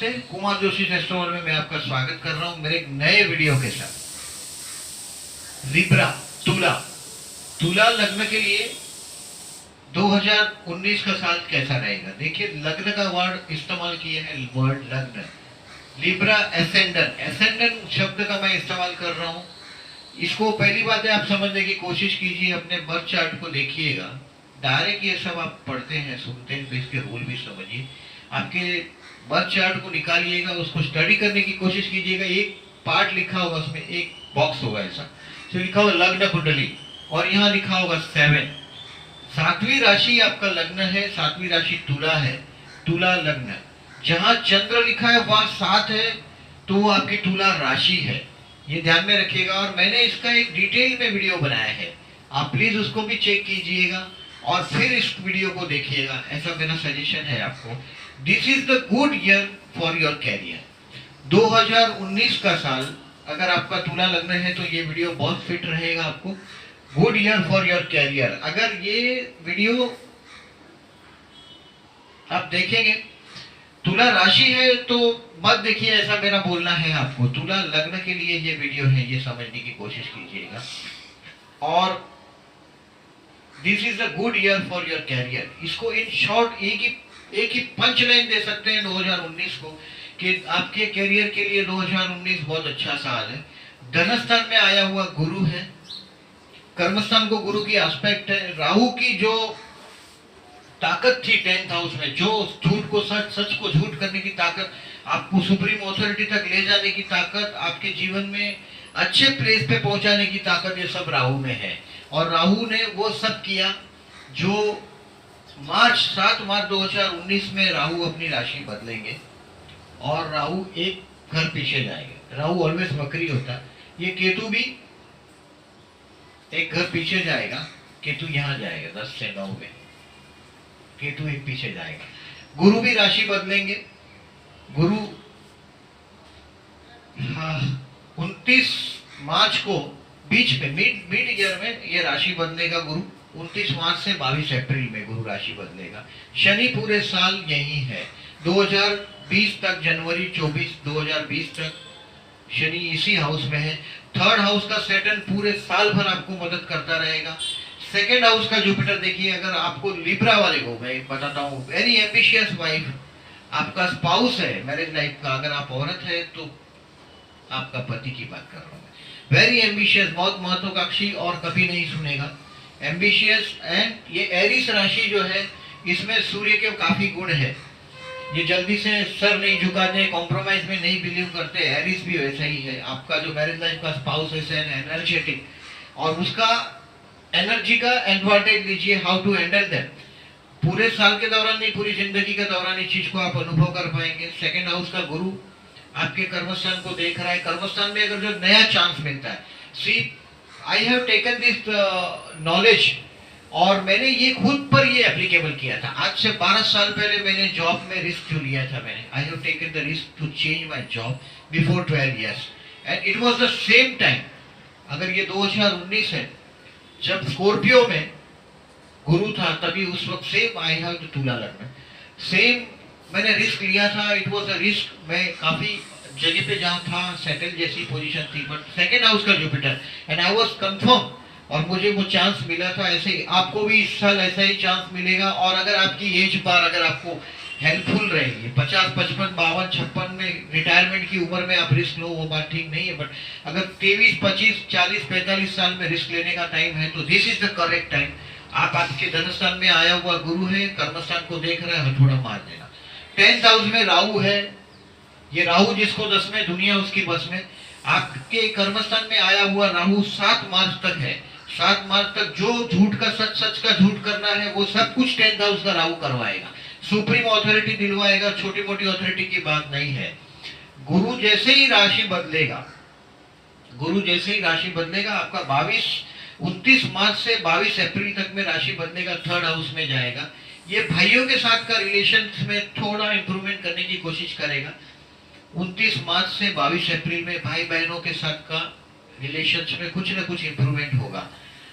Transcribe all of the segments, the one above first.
नमस्ते, कुमार जोशी फेस्टिवल में मैं आपका स्वागत कर रहा हूं मेरे एक नए वीडियो के साथ। लिब्रा, तुला, तुला लग्न के लिए 2019 का साल कैसा रहेगा। देखिए, लग्न का वर्ड इस्तेमाल किया है, वर्ड लग्न। लिब्रा एसेंडेंट, एसेंडेंट शब्द का मैं इस्तेमाल कर रहा हूं। इसको पहली बात है, आप समझने की कोशिश कीजिए, अपने बर्थ चार्ट को देखिएगा। डायरेक्ट ये सब आप पढ़ते हैं, सुनते हैं, तो इसके रूल भी समझिए। आपके बर्थ चार्ट को निकालिएगा, उसको स्टडी करने की कोशिश कीजिएगा। एक पार्ट लिखा होगा, उसमें एक बॉक्स होगा ऐसा, तो लिखा होगा लग्न कुंडली, और यहाँ लिखा होगा 7। सातवीं राशि आपका लग्न है, सातवीं राशि तुला है, तुला लग्न। जहां चंद्र लिखा है वहां 7 है, तो वो आपकी तुला राशि है, ये ध्यान में रखिएगा। और मैंने इसका एक डिटेल में वीडियो बनाया है, आप प्लीज उसको भी चेक कीजिएगा और फिर इस वीडियो को देखिएगा, ऐसा मेरा सजेशन है आपको। This is the good year for your career. 2019 का साल अगर आपका तुला लग्न है तो ये वीडियो बहुत फिट रहेगा आपको। Good year for your career. अगर ये वीडियो आप देखेंगे, तुला राशि है तो मत देखिए, ऐसा मेरा बोलना है आपको। तुला लग्न के लिए ये वीडियो है, ये समझने की कोशिश कीजिएगा। और this is the good year for your career. इसको इन शॉर्ट एक ही पंच लाइन दे सकते हैं 2019 को, कि आपके कैरियर के लिए 2019 बहुत अच्छा साल है। धनस्थान में आया हुआ गुरु है, कर्मस्थान को गुरु की एस्पेक्ट है। राहु की जो ताकत थी 10th हाउस में, जो झूठ को सच, सच को झूठ करने की ताकत, आपको सुप्रीम ऑथोरिटी तक ले जाने की ताकत, आपके जीवन में अच्छे प्लेस पे पहुंचाने की ताकत, ये सब राहु में है। और राहु ने वो सब किया जो 7 मार्च 2019 में राहु अपनी राशि बदलेंगे और राहु एक घर पीछे जाएंगे। राहु ऑलवेज वक्री होता है। ये केतु भी एक घर पीछे जाएगा, केतु यहाँ जाएगा 10 से 9 में, केतु एक पीछे जाएगा। गुरु भी राशि बदलेंगे। गुरु 29 मार्च को बीच में मिड ईयर में ये राशि बदलेगा गुरु। 29 मार्च से 22 अप्रैल में गुरु राशि बदलेगा। शनि पूरे साल यही है, 2020 तक, जनवरी 24 2020 तक शनि इसी हाउस में है। 3rd हाउस का सैटर्न पूरे साल भर आपको मदद करता रहेगा। 2nd हाउस का जुपिटर देखिए, अगर आपको लिब्रा वाले को मैं बताता हूँ, वेरी एम्बिशियस वाइफ, आपका स्पाउस है मैरिज लाइफ का, अगर आप औरत है तो आपका पति की बात कर रहा हूँ मैं। वेरी एम्बिशियस, बहुत महत्वाकांक्षी और कभी नहीं सुनेगा, एम्बिशियस। एंड ये एरिस राशि जो है, इसमें सूर्य के काफी गुण है। ये जल्दी से सर नहीं झुकाते, कॉम्प्रोमाइज में नहीं बिलीव करते। एरिस भी वैसा ही है। आपका जो मैरिज लाइफ का स्पाउस है एनर्जेटिक, और उसका एनर्जी का एडवांटेज लीजिए, हाउ टू हैंडल दैट। पूरे साल के दौरान नहीं, पूरी जिंदगी के दौरान इस चीज को आप अनुभव कर पाएंगे। 2nd हाउस का गुरु आपके कर्मस्थान को देख रहा है। कर्मस्थान में अगर जो नया चांस मिलता है, see I have taken this knowledge, और मैंने ये खुद पर ये एप्लीकेबल किया था। आज से 12 साल पहले मैंने जॉब में रिस्क जो लिया था, मैंने I have taken the risk to change my job before 12 years, and it was the same time. अगर ये 2019 है, जब स्कॉर्पियो में गुरु था, तभी उस वक्त सेम आई हैव द तुला लग्न, सेम मैंने रिस्क लिया था। It was a risk. मैं काफी जगह पे जहाँ था, सेटल जैसी पोजीशन थी, बट 2nd हाउस का Jupiter, and I was confirm, और मुझे वो चांस मिला था। ऐसे ही आपको भी इस साल ऐसा ही चांस मिलेगा। और अगर आपकी एज बार अगर आपको हेल्पफुल रहेगी, 50, 55, 52, 56 में रिटायरमेंट की उम्र में आप रिस्क लो, वो बात ठीक नहीं है। बट अगर 23, 25, 40, 45 साल में रिस्क लेने का टाइम है, तो this is the correct time. आप आपके धनस्थान में आया हुआ गुरु है, कर्मस्थान को देख रहे हैं, हथौड़ा मार देना। 10th हाउस में राहु है, ये राहु जिसको 10 में, दुनिया उसकी बस में। आपके कर्मस्थान में आया हुआ राहु 7 मार्च तक है। 7 मार्च तक जो झूठ का सच, सच का झूठ करना है, वो सब कुछ 10th हाउस का राहु करवाएगा। सुप्रीम ऑथोरिटी दिलवाएगा, छोटी मोटी ऑथोरिटी की बात नहीं है। गुरु जैसे ही राशि बदलेगा, गुरु जैसे ही राशि बदलेगा, आपका 29 मार्च से 22 अप्रैल तक में राशि बदलेगा, 3rd हाउस में जाएगा। ये भाइयों के साथ का रिलेशन में थोड़ा इंप्रूवमेंट करने की कोशिश करेगा। 29 मार्च से 22 अप्रैल में भाई बहनों के साथ का रिलेशन में कुछ ना कुछ इंप्रूवमेंट होगा।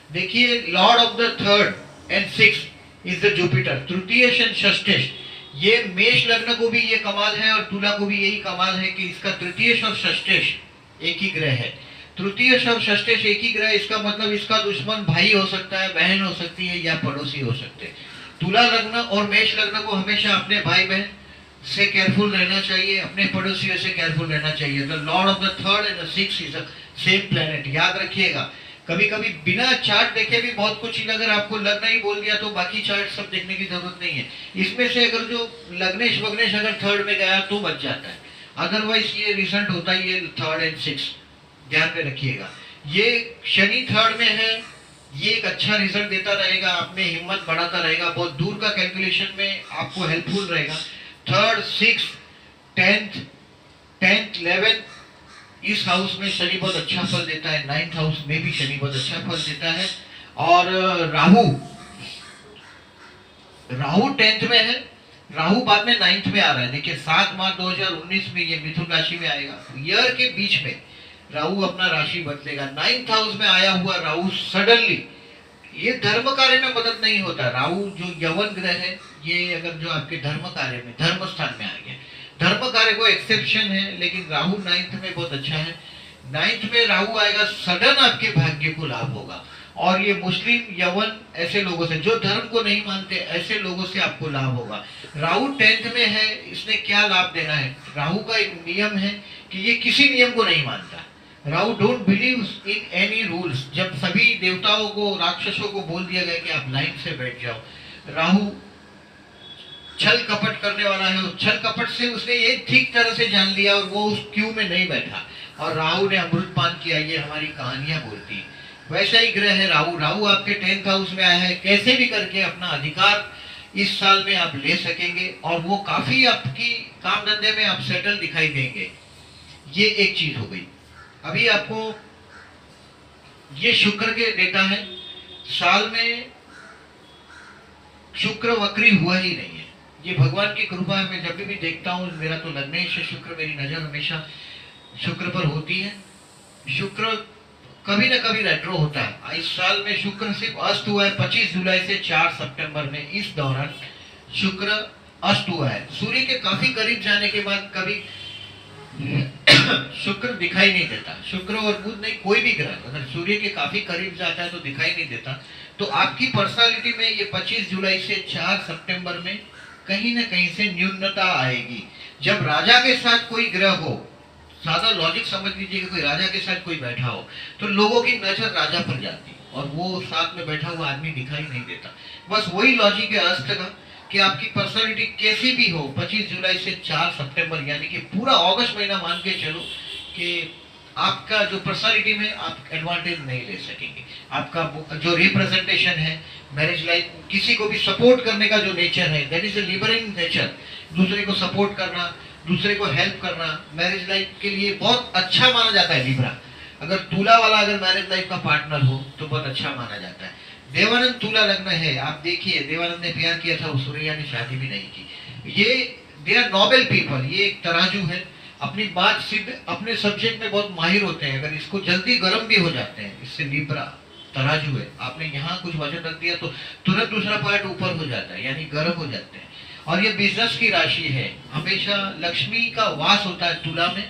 देखिए, Lord of the 3rd and 6th is the Jupiter, तृतीय षष्ठेश। ये मेष लग्न को भी ये कमाल है और तुला को भी यही कमाल है कि इसका तृतीयेश और षष्ठेश एक ही ग्रह है। तृतीयेश और षष्ठेश एक ही ग्रह, इसका मतलब इसका दुश्मन भाई हो सकता है, बहन हो सकती है या पड़ोसी हो सकते हैं। तुला लग्न और मेष लग्न को हमेशा अपने भाई बहन से केयरफुल रहना चाहिए, अपने पड़ोसियों से केयरफुल रहना चाहिए। The Lord of the third and the sixth is the same planet, याद रखिएगा। कभी कभी बिना चार्ट देखे भी बहुत कुछ, अगर आपको लग्न ही बोल दिया तो बाकी चार्ट सब देखने की जरूरत नहीं है। इसमें से अगर जो लग्नेश वग्नेश अगर थर्ड में गया तो बच जाता है, अदरवाइज ये रिजल्ट होता है ये थर्ड एंड सिक्स, ध्यान में रखिएगा। ये शनि थर्ड में है, ये एक अच्छा रिजल्ट देता रहेगा, आप में हिम्मत बढ़ाता रहेगा, बहुत दूर का कैलकुलेशन में आपको हेल्पफुल रहेगा। थर्ड, सिक्स, टेंथ, 11 इस हाउस में शनि बहुत अच्छा फल देता है, 9th हाउस में भी शनि बहुत अच्छा फल देता है। और राहु 10th में है, राहु बाद में 9th में आ रहा है। देखिए 7 मार्च 2019 में ये मिथुन राशि में आएगा, ईयर के बीच में राहु अपना राशि बदलेगा। 9th हाउस में आया हुआ राहु सडनली, ये धर्म कार्य में मदद नहीं होता। राहु जो यवन ग्रह है, ये अगर जो आपके धर्म कार्य में, धर्म स्थान में आ गया, धर्म कार्य को एक्सेप्शन है, लेकिन राहु 9th में बहुत अच्छा है। 9th में राहु आएगा, सडन आपके भाग्य को लाभ होगा। और ये मुस्लिम यवन ऐसे लोगों से, जो धर्म को नहीं मानते, ऐसे लोगों से आपको लाभ होगा। राहु 10th में है, इसने क्या लाभ देना है? राहु का एक नियम है कि ये किसी नियम को नहीं मानता। Rahu don't believe in any rules. जब सभी देवताओं को, राक्षसों को बोल दिया गया कि आप लाइन से बैठ जाओ, राहु छल कपट करने वाला है, और छल कपट से उसने ये ठीक तरह से जान लिया और वो उस क्यू में नहीं बैठा, और राहु ने अमृत पान किया। ये हमारी कहानियां बोलती है। वैसा ही ग्रह है राहु। राहु आपके 10th हाउस में आया है, कैसे भी करके अपना अधिकार इस साल में आप ले सकेंगे, और वो काफी आपकी काम धंधे में आप सेटल दिखाई देंगे। ये एक चीज हो गई। अभी आपको ये शुक्र के देता है, साल में शुक्र वक्री हुआ ही नहीं है, ये भगवान की कृपा है। मैं जब भी देखता हूँ, मेरा तो लग्नेश है शुक्र, मेरी नजर हमेशा शुक्र पर होती है। शुक्र कभी ना कभी रेट्रो होता है। इस साल में शुक्र सिर्फ अस्त हुआ है 25 जुलाई से 4 सितंबर में, इस दौरान शुक्र अस्त हुआ है। सूर्य के काफी करीब जाने के बाद कभी शुक्र दिखाई नहीं देता। शुक्र और बुध नहीं, कोई भी ग्रह अगर सूर्य के काफी करीब जाता है तो दिखाई नहीं देता। तो आपकी पर्सनालिटी में ये 25 जुलाई से 4 सितंबर में कहीं ना कहीं से न्यूनता आएगी। जब राजा के साथ कोई ग्रह हो, सादा लॉजिक समझ लीजिए कि कोई राजा के साथ कोई बैठा हो, तो लोगों की नजर राजा पर जाती है और वो साथ में बैठा हुआ आदमी दिखाई नहीं देता। बस वही लॉजिक है अस्त का, कि आपकी पर्सनालिटी कैसी भी हो, 25 जुलाई से 4 सितंबर यानी कि पूरा अगस्त महीना मान के चलो कि आपका जो पर्सनालिटी में आप एडवांटेज नहीं ले सकेंगे। आपका जो रिप्रेजेंटेशन है, मैरिज लाइफ, किसी को भी सपोर्ट करने का जो नेचर है, दैट इज ए लिबरिंग नेचर। दूसरे को सपोर्ट करना, दूसरे को हेल्प करना मैरिज लाइफ के लिए बहुत अच्छा माना जाता है। लिब्रा अगर तुला वाला अगर मैरिज लाइफ का पार्टनर हो तो बहुत अच्छा माना जाता है। देवानंद तुला लग्न है, आप देखिए देवानंद ने प्यार किया था, सूर्या ने शादी भी नहीं की। ये दे आर नोबल पीपल। ये एक तराजू है, अपनी बात सिद्ध, अपने सब्जेक्ट में बहुत माहिर होते हैं। अगर इसको जल्दी गर्म भी हो जाते हैं, इससे लिब्रा तराजू है, आपने यहाँ कुछ वजन रख दिया तो तुरंत दूसरा पार्ट ऊपर हो जाता है, यानी गर्म हो जाते हैं। और ये बिजनेस की राशि है, हमेशा लक्ष्मी का वास होता है तुला में।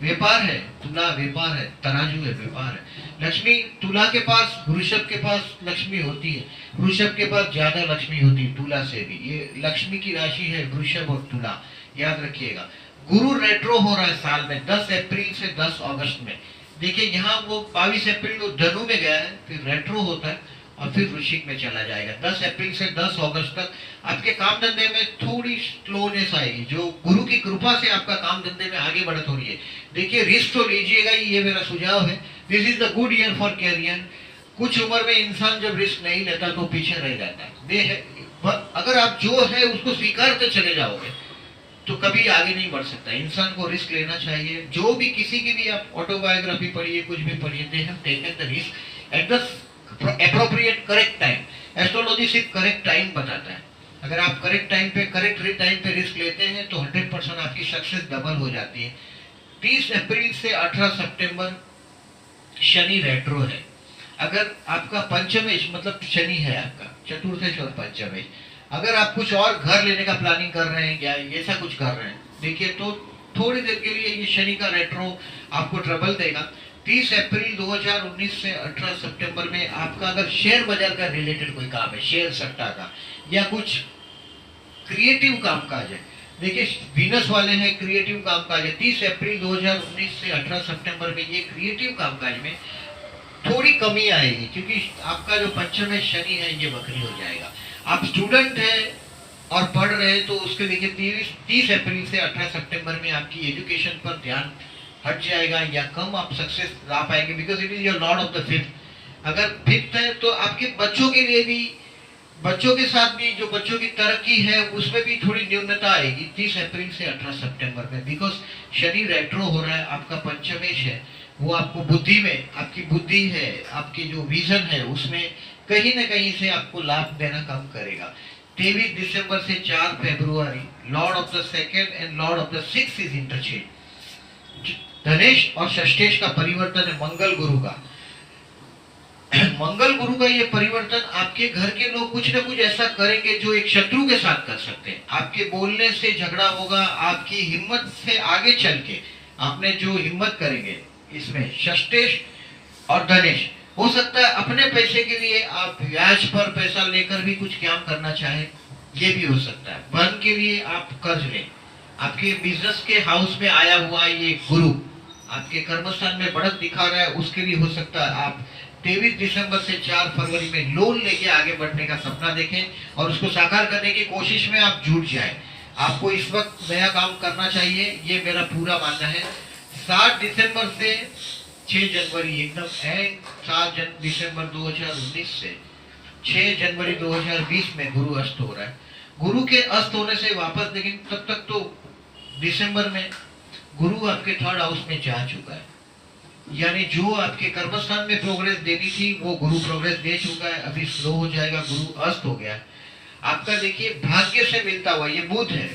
व्यापार है, तुला व्यापार है, तराजू है व्यापार है। लक्ष्मी तुला के पास, वृषभ के पास लक्ष्मी होती है, वृषभ के पास ज्यादा लक्ष्मी होती है तुला से भी। ये लक्ष्मी की राशि है वृषभ और तुला, याद रखिएगा। गुरु रेट्रो हो रहा है साल में 10 अप्रैल से 10 अगस्त में। देखिए यहाँ वो 22 अप्रैल को धनु में गया है, फिर रेट्रो होता है और फिर वृश्चिक में चला जाएगा। 10 अप्रैल से 10 अगस्त तक आपके काम धंधे में थोड़ी स्लोनेस आएगी, जो गुरु की कृपा से आपका काम धंधे में आगे बढ़त हो रही है। देखिए रिस्क तो लीजिएगा ही, ये मेरा सुझाव है। This is the good year for career. कुछ उम्र में इंसान जब रिस्क नहीं लेता तो पीछे रह जाता है। अगर आप जो है उसको स्वीकारते चले जाओगे तो कभी आगे नहीं बढ़ सकता। इंसान को रिस्क लेना चाहिए। जो भी किसी की भी आप ऑटोबायोग्राफी पढ़िए, कुछ भी पढ़िए, they have taken the risk at the appropriate correct time. Astrology सिर्फ करेक्ट टाइम बताता है। अगर आप करेक्ट टाइम पे रिस्क लेते हैं तो 100% आपकी सक्सेस डबल हो जाती है। 30 अप्रैल से 18 सितंबर शनि रेट्रो है। अगर आपका पंचमेश मतलब शनि है, आपका चतुर्थेश और पंचमेश, अगर आप कुछ और घर लेने का प्लानिंग कर रहे हैं या ऐसा कुछ कर रहे हैं, देखिए तो थोड़ी देर के लिए ये शनि का रेट्रो आपको ट्रबल देगा। 30 अप्रैल 2019 से 18 सितंबर में आपका अगर शेयर बाजार का रिलेटेड कोई काम है, शेयर सट्टा का या कुछ क्रिएटिव कामकाज है, देखिए वीनस वाले हैं क्रिएटिव कामकाज है, 30 अप्रैल 2019 से 18 सितंबर में ये क्रिएटिव कामकाज में थोड़ी कमी आएगी, क्योंकि आपका जो पंचम है शनि है ये वक्री हो जाएगा। आप स्टूडेंट है और पढ़ रहे हैं तो उसके देखिए 30 अप्रैल से 18 सितंबर में आपकी एजुकेशन पर ध्यान हट जाएगा या कम आप सक्सेस ला पाएंगे, because it is your Lord of the fifth. अगर फिफ्थ है तो आपके बच्चों के लिए भी, बच्चों के साथ भी जो बच्चों की तरक्की है उसमें भी थोड़ी न्यूनता आएगी 30 अप्रैल से 18 सितंबर में, बिकॉज शनि रेट्रो हो रहा है, आपका पंचमेश है, वो आपको बुद्धि में, आपकी बुद्धि है, आपकी जो विजन है उसमें कहीं ना कहीं से आपको लाभ देना कम करेगा। 23 दिसंबर से 4 फरवरी lord of the second and lord of the six is interchange. धनेश और षष्ठेश का परिवर्तन है मंगल गुरु का। मंगल गुरु का ये परिवर्तन, आपके घर के लोग कुछ ना कुछ ऐसा करेंगे जो एक शत्रु के साथ कर सकते हैं। आपके बोलने से झगड़ा होगा, आपकी हिम्मत से आगे चल के आपने जो हिम्मत करेंगे, इसमें षष्ठेश और धनेश हो सकता है अपने पैसे के लिए आप ब्याज पर पैसा लेकर भी कुछ काम करना चाहे, ये भी हो सकता है। धन के लिए आप कर्ज लें, आपके बिजनेस के हाउस में आया हुआ ये गुरु आपके कर्मस्थान में बढ़त दिखा रहा है, उसके लिए हो सकता है आप 23 दिसंबर से 4 फरवरी में लोन लेके आगे बढ़ने का सपना देखें और उसको साकार करने की कोशिश में आप जुट जाएं। आपको इस वक्त नया काम करना चाहिए, ये मेरा पूरा मानना है। 7 दिसंबर से 6 जनवरी एकदम एंड 7 दिसंबर 2019 से 6 जनवरी 2020 में गुरु अस्त हो रहा है। गुरु के अस्त होने से वापस, लेकिन तब तक तो दिसंबर में गुरु आपके 3rd हाउस में जा चुका है, यानी जो आपके कर्मस्थान में प्रोग्रेस देनी थी वो गुरु प्रोग्रेस दे चुका है, अभी स्लो हो जाएगा, गुरु अस्त हो गया। आपका देखिए भाग्य से मिलता हुआ ये बुध है,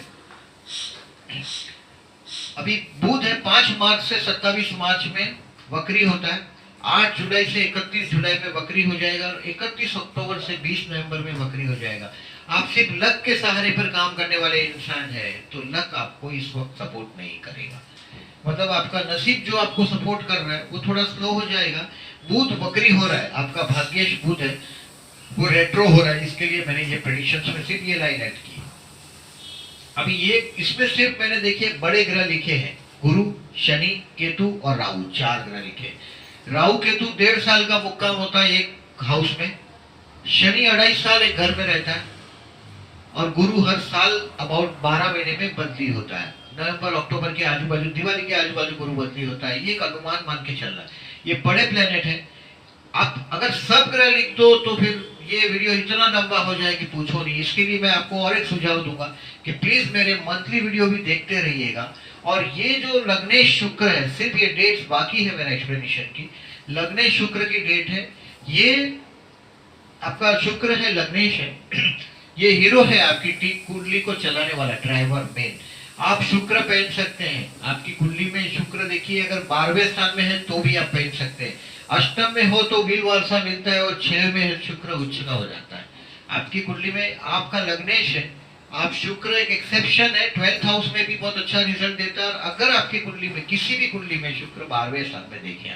अभी बुध है 5 मार्च से 27 मार्च में वक्री होता है, 8 जुलाई से 31 जुलाई में वक्री हो जाएगा और 31 अक्टूबर से 20 नवंबर में वक्री हो जाएगा। आप सिर्फ लक के सहारे पर काम करने वाले इंसान है तो लक आपको इस वक्त सपोर्ट नहीं करेगा, मतलब आपका नसीब जो आपको सपोर्ट कर रहा है वो थोड़ा स्लो हो जाएगा। बुध वक्री हो रहा है, आपका भाग्येश बुध है वो रेट्रो हो रहा है, इसके लिए मैंने ये प्रेडिक्शंस में सिर्फ ये लाइन ऐड की। अभी ये इसमें सिर्फ मैंने देखिए बड़े ग्रह लिखे हैं, गुरु, शनि, केतु और राहु, 4 ग्रह लिखे। राहु केतु 1.5 साल का मुक्काम होता है एक हाउस में, शनि 2.5 साल एक घर में रहता है और गुरु हर साल अबाउट 12 महीने में बदली होता है। नवंबर अक्टूबर के आजू बाजू, दिवाली के आजू बाजू गुरु बदली होता है, ये एक अनुमान मान के चलना है। ये बड़े प्लेनेट है, आप अगर सब ग्रह लिख दो तो फिर ये वीडियो इतना लंबा हो जाए कि पूछो नहीं। इसके लिए मैं आपको और एक सुझाव दूंगा कि प्लीज मेरे मंथली वीडियो भी देखते रहिएगा। और ये जो लग्नेश शुक्र है, सिर्फ ये डेट्स बाकी है मेरा एक्सप्लेनेशन की, लग्नेश शुक्र की डेट है, ये आपका शुक्र है, लग्नेश है, ये हीरो है आपकी कुंडली को चलाने वाला ड्राइवर मेन। आप शुक्र पहन सकते हैं, आपकी कुंडली में शुक्र देखिए अगर 12वें स्थान में है तो भी आप पहन सकते हैं, अष्टम में हो तो वील वालसा मिलता है और 6 में शुक्र उच्च का हो जाता है। आपकी कुंडली में आपका लग्नेश है, आप शुक्र एक एक्सेप्शन है, 12th हाउस में भी बहुत अच्छा रिजल्ट देता है। और अगर आपकी कुंडली में किसी भी कुंडली में शुक्र 12वें स्थान में देखिए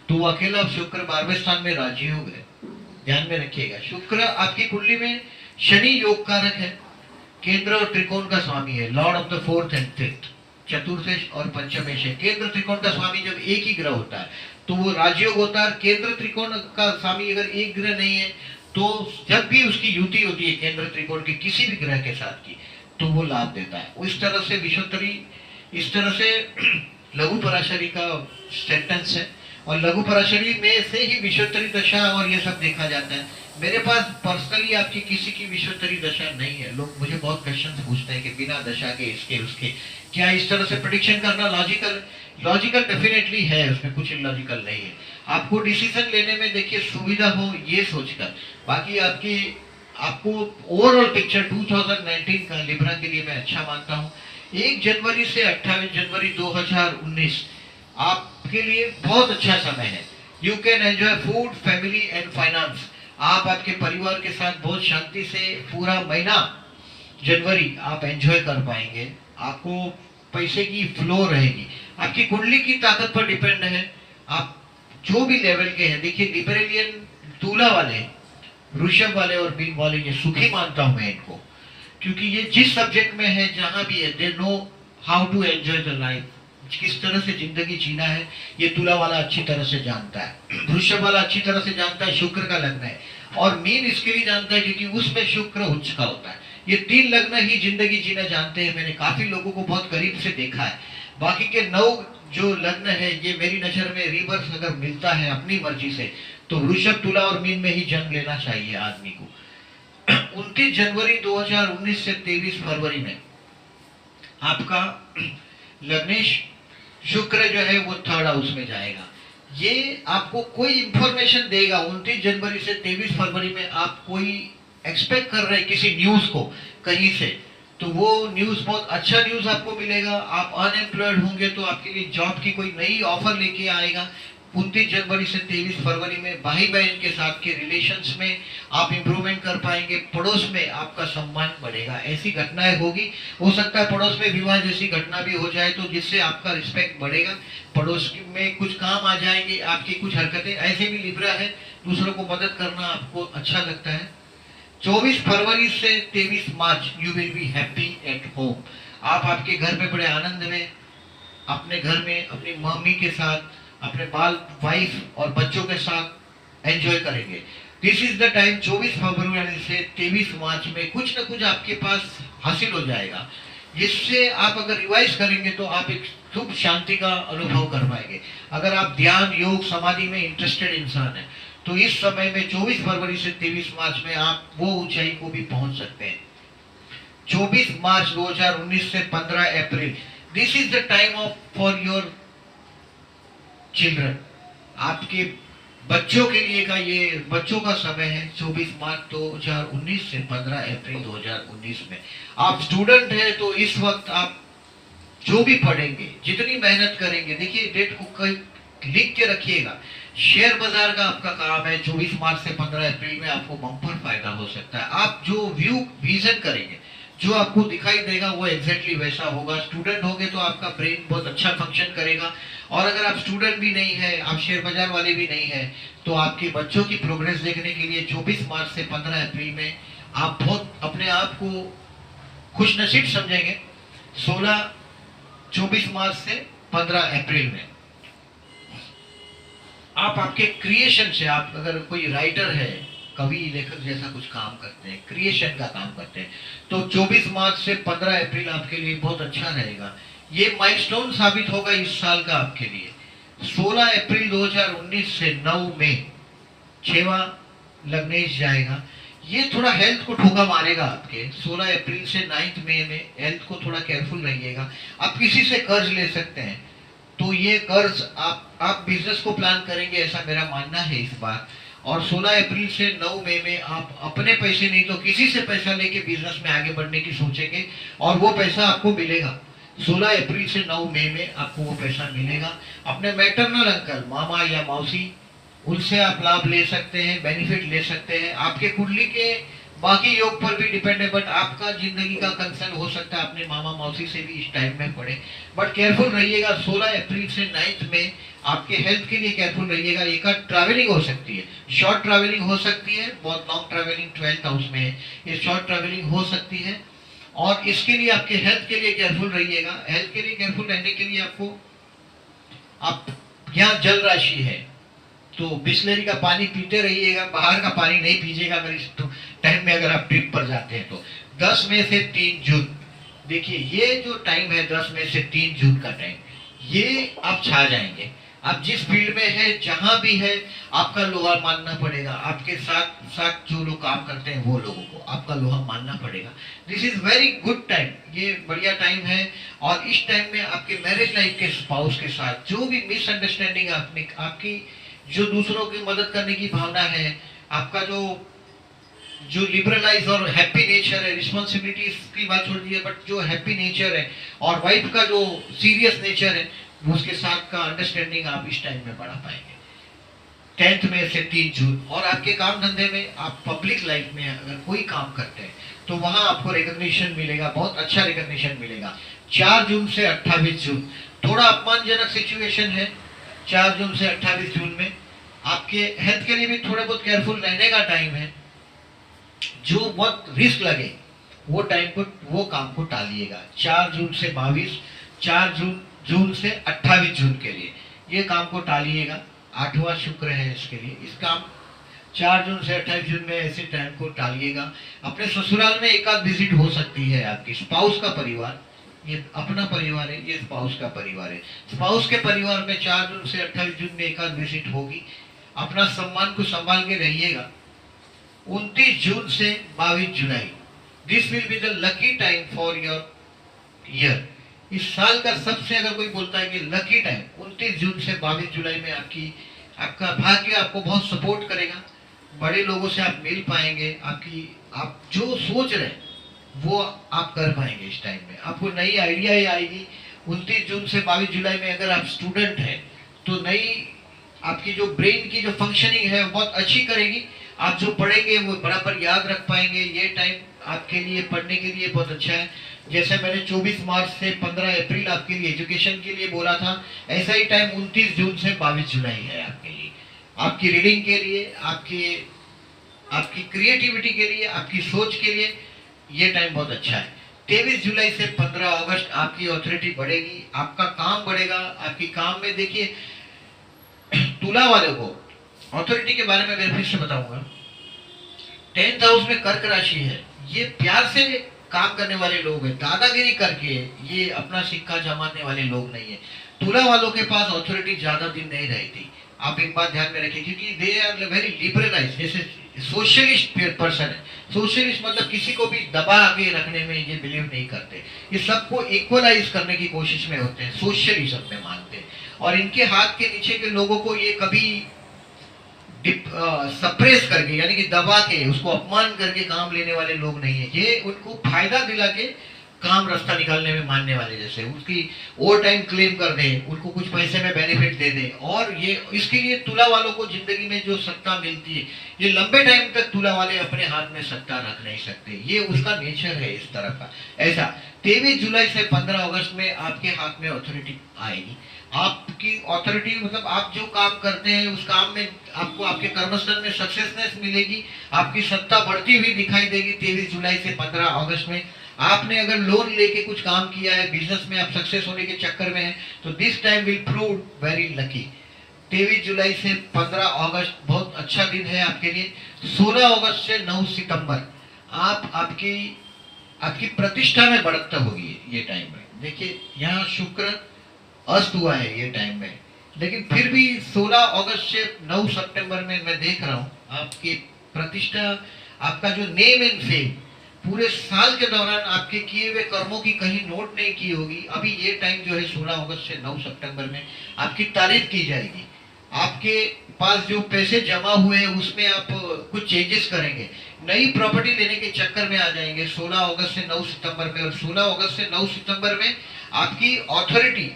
तो अकेला शुक्र 12वें स्थान में राजयोग है, ध्यान में रखिएगा। शुक्र आपकी कुंडली में शनि योग कारक है, केंद्र और त्रिकोण का स्वामी है, Lord of the 4th and 5th, चतुर्थेश और पंचमेश है। केंद्र त्रिकोण का स्वामी जब एक ही ग्रह होता है तो वो राजयोग होता है। केंद्र त्रिकोण का स्वामी अगर एक ग्रह नहीं है तो जब भी उसकी युति होती है केंद्र त्रिकोण की किसी भी ग्रह के साथ की तो वो लाभ देता है। इस तरह से विश्वोत्तरी, इस तरह से लघु पराशरी का सेंटेंस है और लघु पराशरी में से ही विश्वोत्तरी दशा और ये सब देखा जाता है। मेरे पास पर्सनली आपकी किसी की विश्वोत्तरी दशा नहीं है। लोग मुझे बहुत क्वेश्चन पूछते हैं कि बिना दशा के इसके उसके क्या इस तरह से प्रेडिक्शन करना लॉजिकल? लॉजिकल डेफिनेटली है, उसमें कुछ इलॉजिकल नहीं है। आपको डिसीजन लेने में देखिए सुविधा हो ये सोचकर, बाकी आपको ओवरऑल पिक्चर 2019 का लिब्रा के लिए मैं अच्छा मानता हूँ। 1 जनवरी से 28 जनवरी 2019 आपके लिए बहुत अच्छा समय है। You can enjoy food, family and finance. आप आपके परिवार के साथ बहुत शांति से पूरा महीना जनवरी आप एंजॉय कर पाएंगे। आपको पैसे की फ्लो रहेगी। आपकी कुंडली की ताकत पर डिपेंड है, आप जो भी लेवल के हैं। देखिए लिबरेलियन तुला वाले, वृषभ वाले और मीन वाले ये सुखी मानता हूं मैं इनको, क्योंकि ये जिस सब्जेक्ट में है जहां भी है they know how to enjoy the life, किस तरह से जिंदगी जीना है ये तुला वाला अच्छी तरह से जानता है, वृषभ वाला अच्छी तरह से जानता है, शुक्र का लग्न है, और मीन इसके लिए जानता है क्योंकि उसमें शुक्र उच्च का होता है। ये 3 लग्न ही जिंदगी जीना जानते हैं। मैंने काफी लोगों को बहुत करीब से देखा है। बाकी के 9 जो लग्न है ये मेरी नजर में रिवर्स अगर मिलता है अपनी मर्जी से तो वृषभ, तुला और मीन में ही जन्म लेना चाहिए आदमी को। 29 जनवरी 2019 से 23 फरवरी में आपका लग्नेश शुक्र जो है वो 3rd हाउस में जाएगा। ये आपको कोई इंफॉर्मेशन देगा। 29 जनवरी से 23 फरवरी में आप कोई एक्सपेक्ट कर रहे हैं किसी न्यूज को कहीं से, तो वो न्यूज बहुत अच्छा न्यूज आपको मिलेगा। आप अनएम्प्लॉयड होंगे तो आपके लिए जॉब की कोई नई ऑफर लेके आएगा। 29 जनवरी से 23 फरवरी में भाई बहन के साथ के रिलेशंस में आप इंप्रूवमेंट कर पाएंगे। पड़ोस में आपका सम्मान बढ़ेगा, ऐसी घटनाएं होगी। हो सकता है पड़ोस में विवाह जैसी घटना भी हो जाए तो जिससे आपका रिस्पेक्ट बढ़ेगा। पड़ोस में कुछ काम आ जाएंगे, आपकी कुछ हरकतें। ऐसे भी लिब्रा है, दूसरों को मदद करना आपको अच्छा लगता है। 24 फरवरी से 23 मार्च you will be happy at home. आप आपके घर में बड़े आनंद में, अपने घर में अपनी मम्मी के साथ, अपने बाल वाइफ और बच्चों के साथ एंजॉय करेंगे। This is the time. 24 फरवरी से 23 मार्च में कुछ न कुछ आपके पास हासिल हो जाएगा, जिससे आप अगर रिवाइज करेंगे तो आप एक शुभ शांति का अनुभव कर पाएंगे। अगर आप ध्यान, योग, समाधि में इंटरेस्टेड इंसान है तो इस समय में 24 फरवरी से 23 मार्च में आप वो ऊंचाई को भी पहुंच सकते हैं। 24 मार्च 2019 से 15 अप्रैल, this is the time of for your children. आपके बच्चों के लिए का ये बच्चों का समय है। 24 मार्च 2019 से 15 अप्रैल 2019 में आप स्टूडेंट है तो इस वक्त आप जो भी पढ़ेंगे, जितनी मेहनत करेंगे, देखिए डेट को लिख के रखिएगा। शेयर बाजार का आपका काम है। 24 मार्च से 15 अप्रैल में आपको बम्पर फायदा हो सकता है। आप जो विजन करेंगे, जो आपको दिखाई देगा वो एग्जैक्टली वैसा होगा। स्टूडेंट होंगे तो आपका ब्रेन बहुत अच्छा फंक्शन करेगा, और अगर आप स्टूडेंट भी नहीं है, आप शेयर बाजार वाले भी नहीं है, तो आपके बच्चों की प्रोग्रेस देखने के लिए 24 मार्च से 15 अप्रैल में आप बहुत अपने आप को खुश नसीब समझेंगे। 24 मार्च से 15 अप्रैल में आप आपके क्रिएशन से, आप अगर कोई राइटर है, कवि, लेखक जैसा कुछ काम करते हैं, क्रिएशन का काम करते हैं, तो 24 मार्च से 15 अप्रैल आपके लिए बहुत अच्छा रहेगा। ये माइलस्टोन साबित होगा इस साल का आपके लिए। 16 अप्रैल 2019 से 9 मई 6वां लग्नेश जाएगा। ये थोड़ा हेल्थ को ठोका मारेगा आपके। 16 अप्रैल से 9 मई में हेल्थ को थोड़ा केयरफुल रहिएगा। आप किसी से कर्ज ले सकते हैं, तो ये कर्ज आप बिजनेस को प्लान करेंगे ऐसा मेरा मानना है इस बार। और 16 अप्रैल से 9 मई में आप अपने पैसे नहीं तो किसी से पैसा लेके बिजनेस में आगे बढ़ने की सोचेंगे और वो पैसा आपको मिलेगा। 16 अप्रैल से 9 मई में आपको वो पैसा मिलेगा। अपने मैटरनल अंकल, मामा या मौसी, उनसे आप लाभ ले सकते हैं, बेनिफिट ले सकते हैं। आपके कुंडली के बाकी योग पर भी डिपेंड है, बट आपका जिंदगी का कंसर्न हो सकता है अपने मामा मौसी से भी इस टाइम में पड़े, बट केयरफुल रहिएगा। 16 अप्रैल से 9 में आपके हेल्थ के लिए केयरफुल रहिएगा। एक ट्रैवलिंग हो सकती है, शॉर्ट ट्रैवलिंग हो सकती है, बहुत लॉन्ग ट्रैवलिंग 12th हाउस में है, ये शॉर्ट ट्रैवलिंग हो सकती है। और इसके लिए आपके हेल्थ के लिए केयरफुल रहिएगा। हेल्थ के लिए केयरफुल रहने के लिए आपको, आप यहाँ जल राशि है तो बिस्लेरी का पानी पीते रहिएगा, बाहर का पानी नहीं पीजिएगा अगर इस टाइम में अगर आप ट्रिप पर जाते हैं तो। 10 मई से 3 जून, देखिए ये जो टाइम है 10 मई से 3 जून का टाइम, ये आप छा जाएंगे। आप जिस फील्ड में है, जहां भी है, आपका लोहा मानना पड़ेगा। आपके साथ साथ जो लोग काम करते हैं वो लोगों को आपका लोहा मानना पड़ेगा। This is very good time, ये बढ़िया टाइम है। और इस टाइम में आपके मैरिज लाइफ के स्पाउस के साथ जो भी मिसअंडरस्टैंडिंग है, आपकी जो दूसरों की मदद करने की भावना है, आपका जो लिबरलाइज और हैप्पी नेचर है, रिस्पॉन्सिबिलिटीज की बात छोड़ दीजिए, बट जो हैप्पी नेचर है और वाइफ का जो सीरियस नेचर है, उसके साथ का अंडरस्टैंडिंग आप इस टाइम में बढ़ा पाएंगे। 10 मई से 3 जून। और आपके काम धंधे में, आप पब्लिक लाइफ में अगर कोई काम करते हैं तो वहां आपको रिकॉग्निशन मिलेगा, बहुत अच्छा रिकॉग्निशन मिलेगा। 4 जून से 28 जून थोड़ा अपमानजनक सिचुएशन है। 4 जून से 28 जून में आपके हेल्थ के लिए भी थोड़े बहुत केयरफुल रहने का टाइम है। जो बहुत रिस्क लगे वो टाइम को, वो काम को टालिएगा। 4 जून से 22, 4 जून से 28 जून के लिए ये काम को टालिएगा। 8वां शुक्र है इसके लिए। इस काम 4 जून से 28 जून में ऐसे टाइम को टालिएगा। अपने ससुराल में एक आध विजिट हो सकती है। आपकी स्पाउस का परिवार, ये अपना परिवार है, ये स्पाउस का परिवार है। स्पाउस के परिवार में 4 जून से 28 जून में एक आध विजिट होगी। अपना सम्मान को संभाल के रहिएगा। 29 जून से 22 जुलाई, this will be the lucky time for your year. इस साल का सबसे, अगर कोई बोलता है कि लकी टाइम 29 जून से 22 जुलाई में आपका भाग्य आपको बहुत सपोर्ट करेगा। बड़े लोगों से आप मिल पाएंगे। आप जो सोच रहे हैं वो आप कर पाएंगे। इस टाइम में आपको नई आइडिया आएगी। 29 जून से 22 जुलाई में अगर आप स्टूडेंट हैं तो नई आपकी जो ब्रेन की जो फंक्शनिंग है वो बहुत अच्छी करेगी। आप जो पढ़ेंगे वो बराबर याद रख पाएंगे। ये टाइम आपके लिए पढ़ने के लिए बहुत अच्छा है। जैसे मैंने 24 मार्च से 15 अप्रैल आपके लिए एजुकेशन के लिए बोला था, ऐसा ही टाइम 29 जून से 22 जुलाई है आपके लिए, आपकी रीडिंग के लिए, आपकी क्रिएटिविटी के लिए, आपकी सोच के लिए ये टाइम बहुत अच्छा है। 23 जुलाई से 15 अगस्त आपकी ऑथोरिटी बढ़ेगी, आपका काम बढ़ेगा। आपकी काम में देखिए, तुला वाले को ऑथोरिटी के बारे में मैं फिर से बताऊंगा। 10th हाउस में कर्क राशि है। ये प्यार से काम करने वाले लोग हैं, दादागिरी करके ये अपना सिक्का जमाने वाले लोग नहीं है। तुला वालों के पास ऑथोरिटी ज्यादा दिन नहीं रहती। आप एक बात ध्यान में रखिए, क्योंकि दे आर वेरी लिबरलाइज। जैसे सोशलिस्ट पर्सन है। सोशलिस्ट मतलब किसी को भी दबा के रखने में ये बिलीव नहीं करते। ये सबको इक्वलाइज करने की कोशिश में होते हैं, सोशलिज्म में मानते हैं। और इनके हाथ के नीचे के लोगों को ये कभी सप्रेस करके, यानी कि दबा के, उसको अपमान करके काम लेने वाले लोग नहीं है। ये उनको फायदा दिला के काम रास्ता निकालने में मानने वाले, जैसे उसकी ओवर टाइम क्लेम कर दे, उनको कुछ पैसे में बेनिफिट दे दे। और ये इसके लिए तुला वालों को जिंदगी में जो सत्ता मिलती है, ये लंबे टाइम तक तुला वाले अपने हाथ में सत्ता रख नहीं सकते। ये उसका नेचर है इस तरह का। ऐसा 23 जुलाई से 15 अगस्त में आपके हाथ में ऑथोरिटी आएगी। आपकी ऑथोरिटी मतलब आप जो काम करते हैं उस काम में आपको आपके कर्मस्थल में सक्सेसनेस मिलेगी। आपकी सत्ता बढ़ती हुई दिखाई देगी। 23 जुलाई से 15 अगस्त में आपने अगर लोन लेके कुछ काम किया है, बिजनेस में आप सक्सेस होने के चक्कर में हैं, तो this time will prove very lucky. 23 जुलाई से 15 अगस्त बहुत अच्छा दिन है आपके लिए। 16 अगस्त से 9 सितंबर आपकी प्रतिष्ठा में बढ़त होगी ये टाइम में। देखिए यहाँ शुक्र अस्त हुआ है ये टाइम में, लेकिन फिर भी 16 अगस्त से 9 सितंबर में मैं देख रहा हूँ आपकी प्रतिष्ठा, आपका जो नेम एंड फेम पूरे साल के दौरान आपके किए हुए कर्मों की कहीं नोट नहीं की होगी। अभी ये टाइम जो है 16 अगस्त से 9 सितंबर में आपकी तारीफ की जाएगी। आपके पास जो पैसे जमा हुए हैं उसमें आप कुछ चेंजेस करेंगे, नई प्रॉपर्टी लेने के चक्कर में आ जाएंगे 16 अगस्त से 9 सितंबर में। और 16 अगस्त से 9 सितंबर में आपकी ऑथोरिटी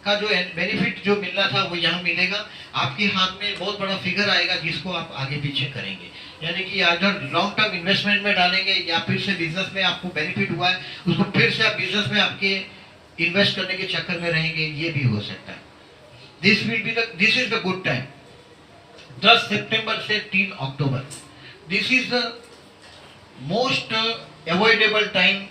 का जो बेनिफिट जो मिलना था वो यहाँ मिलेगा। आपके हाथ में बहुत बड़ा फिगर आएगा जिसको आप आगे पीछे करेंगे, यानी कि अगर लॉन्ग टर्म इन्वेस्टमेंट में डालेंगे या फिर से बिजनेस में आपको बेनिफिट हुआ है उसको फिर से आप बिजनेस में आपके इन्वेस्ट करने के चक्कर में रहेंगे, ये भी हो सकता है। This is the good time. 10 सितंबर से 3 अक्टूबर, this is the most avoidable time.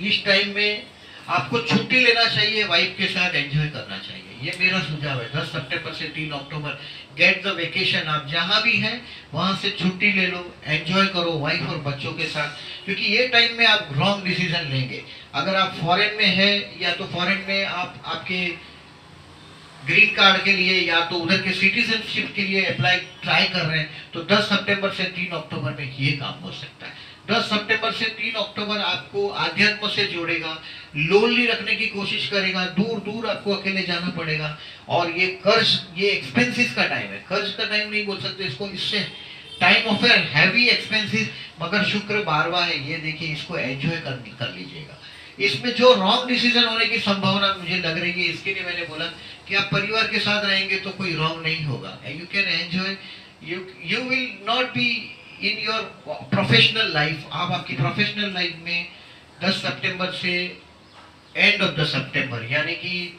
इस टाइम में आपको छुट्टी लेना चाहिए, वाइफ के साथ एंजॉय करना चाहिए, ये मेरा सुझाव है। 10 सितंबर से 3 अक्टूबर गेट द वेकेशन। आप जहां भी हैं वहां से छुट्टी ले लो, एंजॉय करो वाइफ और बच्चों के साथ, क्योंकि ये टाइम में आप रॉन्ग डिसीजन लेंगे। अगर आप फॉरेन में है या तो फॉरेन में आप आपके ग्रीन कार्ड के लिए या तो उधर के सिटीजनशिप के लिए अप्लाई ट्राई कर रहे हैं, तो 10 सितंबर से 3 अक्टूबर में ये काम हो सकता है। 10 सितंबर से 3 अक्टूबर आपको आध्यात्म से जोड़ेगा, लोनली रखने की कोशिश करेगा, दूर दूर आपको अकेले जाना पड़ेगा। और ये कर्ज, ये एक्सपेंसेस का टाइम है, कर्ज का टाइम नहीं बोल सकते इसको, इससे टाइम ऑफ हैवी एक्सपेंसेस। मगर शुक्र 12वां है, ये देखिए इसको एंजॉय कर लीजिएगा। इसमें जो रॉन्ग डिसीजन होने की संभावना मुझे लग रही है, इसके लिए मैंने बोला कि आप परिवार के साथ रहेंगे तो कोई रॉन्ग नहीं होगा, you can enjoy, you will not be in your professional life. आप आपकी प्रोफेशनल लाइफ में 10 सितंबर से एंड ऑफ द सितंबर यानी कि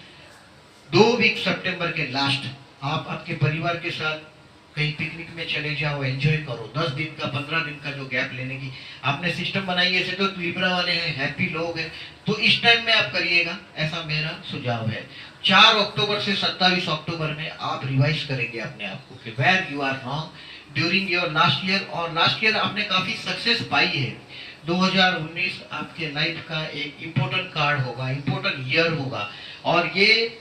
2 वीक सितंबर के लास्ट आप आपके परिवार के साथ कहीं पिकनिक में चले जाओ, एंजॉय करो। 10 दिन का 15 दिन का जो गैप लेने की आपने सिस्टम बनाई है, ऐसे तो लिब्रा वाले हैं, हैप्पी लोग हैं, तो इस टाइम में आप करिएगा, ऐसा मेरा सुझाव है। 4 अक्टूबर से 27 अक्टूबर में आप रिवाइज करेंगे अपने आप को कि where you are wrong during your last year, और लास्ट ईयर आपने काफी सक्सेस पाई है। 2019 आपके लाइफ का एक इम्पोर्टेंट कार्ड होगा, इम्पोर्टेंट ईयर होगा, और ये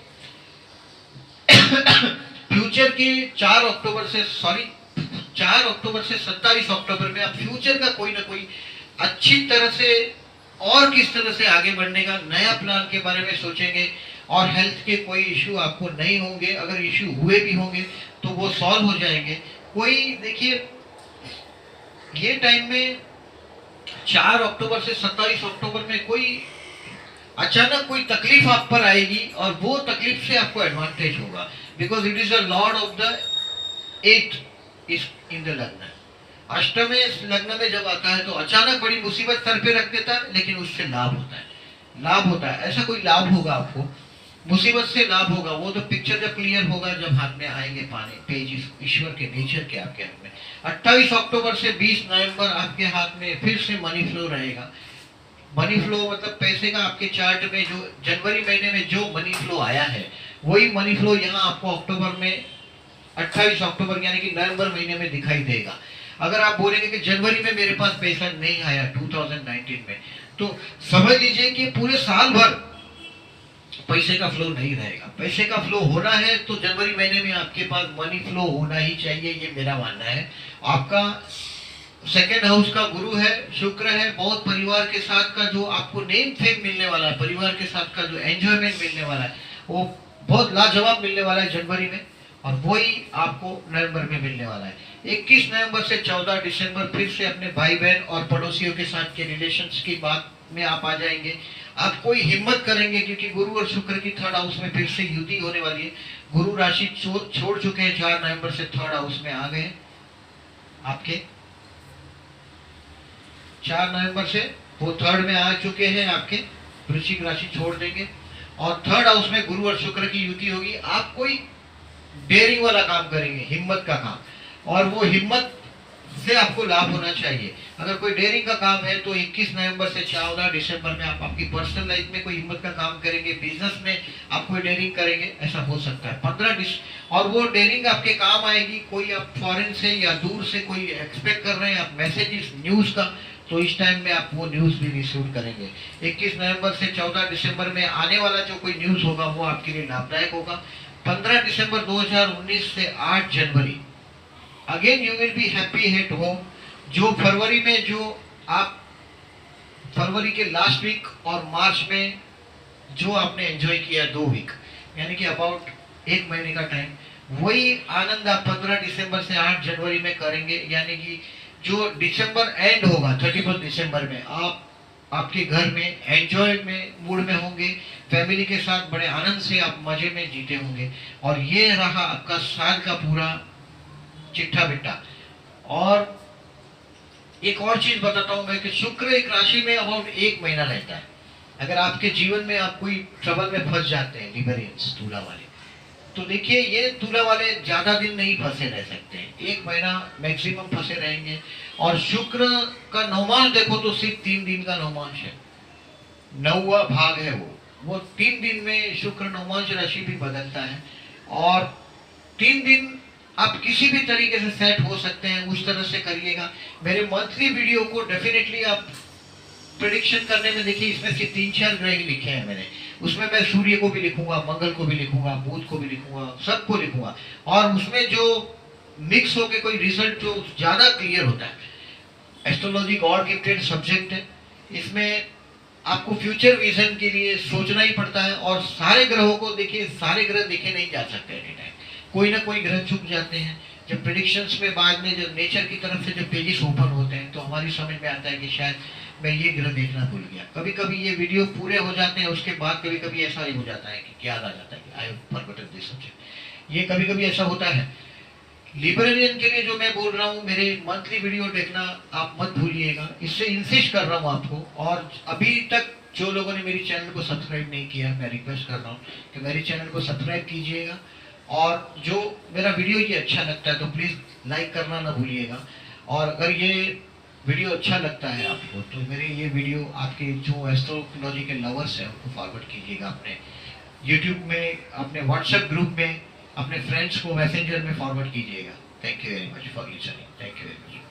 फ्यूचर की 4 अक्टूबर से 27 अक्टूबर में आप फ्यूचर का कोई ना कोई अच्छी तरह से और किस तरह से आगे बढ़ने का नया प्लान के बारे में सोचेंगे, और हेल्थ के कोई इशू आपको नहीं होंगे, अगर इशू हुए भी होंगे तो वो सॉल्व हो जाएंगे। कोई देखिए ये टाइम में 4 अक्टूबर से 27 अक्टूबर में कोई अचानक कोई तकलीफ आप पर आएगी, और वो तकलीफ से आपको एडवांटेज होगा, because it is a Lord of the 8 is in the लग्न। अष्टमे लग्न में जब आता है तो अचानक बड़ी मुसीबत सर पे रख देता है, लेकिन उससे लाभ होता है, लाभ होता है। ऐसा कोई लाभ होगा आपको, मुसीबत से लाभ होगा, वो तो पिक्चर जब क्लियर होगा जब हाथ में आएंगे पानी पेज ईश्वर के नेचर के आपके हाथ में। 28 अक्टूबर से 20 नवंबर आपके हाथ में फिर से मनी फ्लो रहेगा। मनी फ्लो मतलब पैसे का आपके चार्ट में जो जनवरी महीने में जो मनी फ्लो आया है, वही मनी फ्लो यहाँ आपको अक्टूबर में 28 अक्टूबर यानी कि नवंबर महीने में दिखाई देगा। अगर आप बोलेंगे कि जनवरी में मेरे पास पैसा नहीं आया 2019 में, तो समझ लीजिए कि पूरे साल भर पैसे का फ्लो नहीं रहेगा। पैसे का फ्लो होना है तो जनवरी महीने में आपके पास मनी फ्लो होना ही चाहिए, ये मेरा मानना है। आपका सेकेंड हाउस का गुरु है, शुक्र है, बहुत परिवार के साथ का जो आपको नेम फेम मिलने वाला है, परिवार के साथ का जो एंजॉयमेंट मिलने वाला है, वो बहुत लाजवाब मिलने वाला है जनवरी में, और वही आपको नवंबर में मिलने वाला है। 21 नवंबर से 14 दिसंबर फिर से अपने भाई बहन और पड़ोसियों के साथ के रिलेशंस की बात में आप आ जाएंगे। आप कोई हिम्मत करेंगे क्योंकि गुरु और शुक्र की थर्ड हाउस में फिर से युति होने वाली है। गुरु राशि छोड़ चुके हैं, 4 नवंबर से थर्ड हाउस में आ गए। आपके 4 नवंबर से वो थर्ड में आ चुके हैं, आपके वृश्चिक राशि छोड़ देंगे, और थर्ड हाउस में गुरु और शुक्र की युति होगी। आप कोई डेयरिंग वाला काम करेंगे, हिम्मत का काम, और वो हिम्मत से आपको लाभ होना चाहिए। अगर कोई डेयरिंग का काम है तो 21 नवंबर से 14 दिसंबर में आप आपकी पर्सनल लाइफ में कोई हिम्मत का काम करेंगे, बिजनेस में आप कोई डेयरिंग करेंगे, ऐसा हो सकता है 15 और वो डेयरिंग आपके काम आएगी। कोई आप फॉरेन से या दूर से कोई एक्सपेक्ट कर रहे हैं आप मैसेजेस न्यूज का, तो इस टाइम में आप वो न्यूज भी रिसीव करेंगे। 21 नवंबर से 14 दिसंबर में आने वाला जो कोई न्यूज होगा वो आपके लिए लाभदायक होगा। 15 दिसंबर 2019 से 8 जनवरी again you will be happy at home. जो फरवरी में जो आप फरवरी के लास्ट वीक और मार्च में जो आपने एंजॉय किया 2 वीक यानी कि अबाउट 1 महीने का टाइम, वही आनंद आप 15 दिसंबर से 8 जनवरी में करेंगे। यानी कि जो दिसंबर एंड होगा 31 दिसंबर में आप आपके घर में एंजॉय में मूड में होंगे, फैमिली के साथ बड़े आनंद से आप मजे में जीते होंगे। और ये रहा आपका साल का पूरा चिट्ठा बिट्टा। और एक और चीज बताता हूं मैं कि शुक्र एक राशि में अबाउट 1 महीना रहता है। अगर आपके जीवन में आप कोई ट्रबल में फंस जाते हैं, लिबरियंस तुला वाले, तो देखिए ये तुला वाले ज्यादा दिन नहीं फंसे रह सकते हैं, 1 महीना मैक्सिमम फंसे रहेंगे। और शुक्र का नौमांश देखो तो सिर्फ 3 दिन का नौमांश है, 9वां भाग है वो 3 दिन में शुक्र नौमांश राशि भी बदलता है। और 3 दिन आप किसी भी तरीके से सेट हो सकते हैं, उस तरह से करिएगा। मेरे मंथली वीडियो को डेफिनेटली आप प्रेडिक्शन करने में देखिए, इसमें से 3-4 ग्रह ही लिखे हैं मैंने, उसमें मैं सूर्य को भी लिखूंगा, मंगल को भी लिखूंगा, बुध को भी लिखूंगा, सबको लिखूंगा। और उसमें जो मिक्स होके कोई रिजल्ट जो ज्यादा क्लियर होता है। एस्ट्रोलॉजी गॉड गिफ्टेड सब्जेक्ट है, इसमें आपको फ्यूचर विजन के लिए सोचना ही पड़ता है। और सारे ग्रहों को देखिए, सारे ग्रह देखे नहीं जा सकते एनी टाइम, कोई ना कोई ग्रह चुक जाते हैं। जब प्रेडिक्शंस में बाद में जब नेचर की तरफ से जब पेजेस ओपन होते हैं तो हमारी समझ में आता है कि शायद मैं ये ग्रह देखना भूल गया। कभी कभी ये वीडियो पूरे हो जाते हैं, उसके बाद कभी कभी ऐसा ही हो जाता है कि याद आ जाता है कि आई फॉरगॉटन दिस सब्जेक्ट। ये कभी कभी ऐसा होता है। लिबरेलियन के लिए जो मैं बोल रहा हूँ, मेरे मंथली वीडियो देखना आप मत भूलिएगा, इससे इंसिस्ट कर रहा हूँ आपको। और अभी तक जो लोगों ने मेरी चैनल को सब्सक्राइब नहीं किया, मैं रिक्वेस्ट कर रहा हूँ कि मेरे चैनल को सब्सक्राइब कीजिएगा। और जो मेरा वीडियो ये अच्छा लगता है तो प्लीज़ लाइक करना ना भूलिएगा। और अगर ये वीडियो अच्छा लगता है आपको तो मेरे ये वीडियो आपके जो एस्ट्रोलॉजी के लवर्स हैं उनको फॉरवर्ड कीजिएगा, अपने यूट्यूब में, अपने व्हाट्सएप ग्रुप में, अपने फ्रेंड्स को मैसेंजर में फॉरवर्ड कीजिएगा। Thank you very much for listening. Thank you very much.